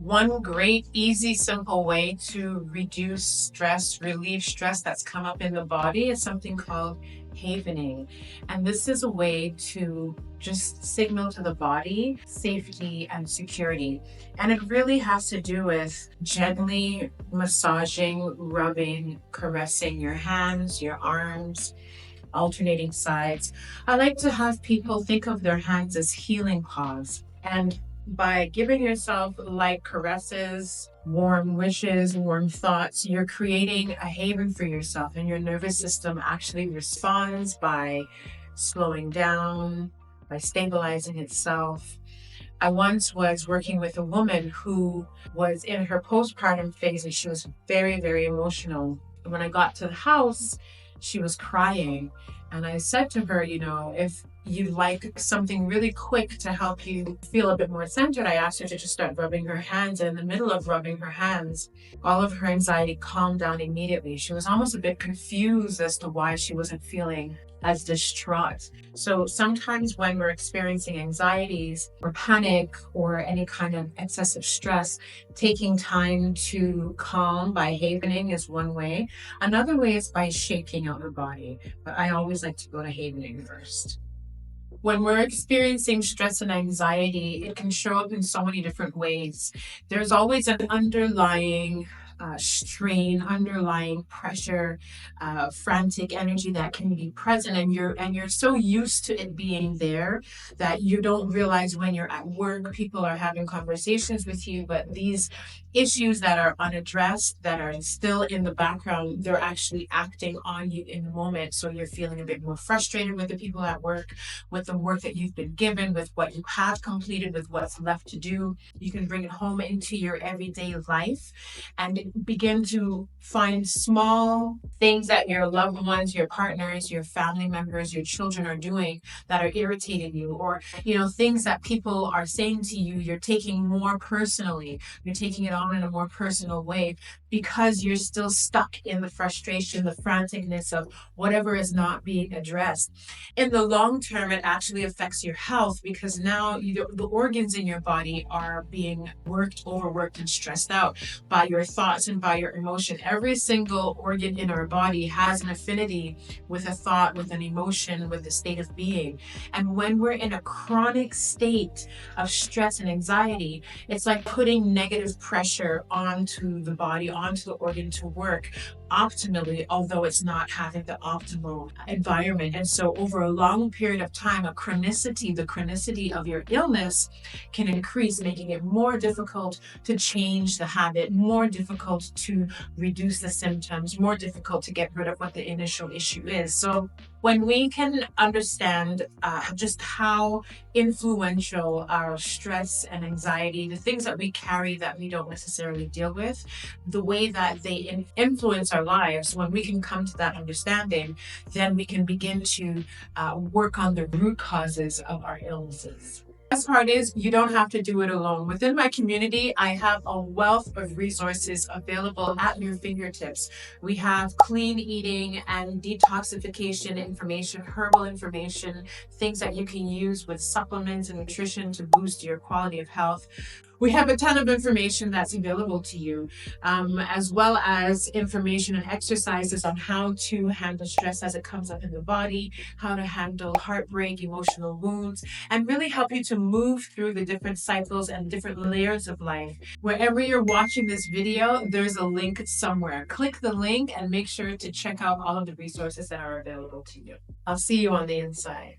One great, easy, simple way to reduce stress, relieve stress that's come up in the body is something called havening. And this is a way to just signal to the body safety and security. And it really has to do with gently massaging, rubbing, caressing your hands, your arms, alternating sides. I like to have people think of their hands as healing paws. And by giving yourself light caresses, warm wishes, warm thoughts, you're creating a haven for yourself, and your nervous system actually responds by slowing down, by stabilizing itself. I once was working with a woman who was in her postpartum phase and she was very, very emotional. When I got to the house, she was crying. And I said to her, if you'd like something really quick to help you feel a bit more centered, I asked her to just start rubbing her hands. And in the middle of rubbing her hands, all of her anxiety calmed down immediately. She was almost a bit confused as to why she wasn't feeling as distraught. So sometimes when we're experiencing anxieties or panic or any kind of excessive stress, taking time to calm by havening is one way. Another way is by shaking out the body, but I always like to go to havening first. When we're experiencing stress and anxiety, it can show up in so many different ways. There's always an underlying strain, underlying pressure, frantic energy that can be present, and you're so used to it being there that you don't realize when you're at work, people are having conversations with you, but these issues that are unaddressed, that are still in the background, they're actually acting on you in the moment. So you're feeling a bit more frustrated with the people at work, with the work that you've been given, with what you have completed, with what's left to do. You can bring it home into your everyday life and begin to find small things that your loved ones, your partners, your family members, your children are doing that are irritating you, or things that people are saying to you, you're taking more personally. You're taking it on in a more personal way because you're still stuck in the frustration, the franticness of whatever is not being addressed. In the long term, it actually affects your health because now the organs in your body are being overworked, and stressed out by your thoughts and by your emotion. Every single organ in our body has an affinity with a thought, with an emotion, with a state of being. And when we're in a chronic state of stress and anxiety, it's like putting negative pressure onto the body, onto the organ to work optimally, although it's not having the optimal environment. And so over a long period of time, the chronicity of your illness can increase, making it more difficult to change the habit, more difficult to reduce the symptoms, more difficult to get rid of what the initial issue is. So when we can understand just how influential our stress and anxiety, the things that we carry that we don't necessarily deal with, the way that they influence our lives, when we can come to that understanding, then we can begin to work on the root causes of our illnesses. The best part is you don't have to do it alone. Within my community, I have a wealth of resources available at your fingertips. We have clean eating and detoxification information, herbal information, things that you can use with supplements and nutrition to boost your quality of health. We have a ton of information that's available to you, as well as information and exercises on how to handle stress as it comes up in the body, how to handle heartbreak, emotional wounds, and really help you to move through the different cycles and different layers of life. Wherever you're watching this video, there's a link somewhere. Click the link and make sure to check out all of the resources that are available to you. I'll see you on the inside.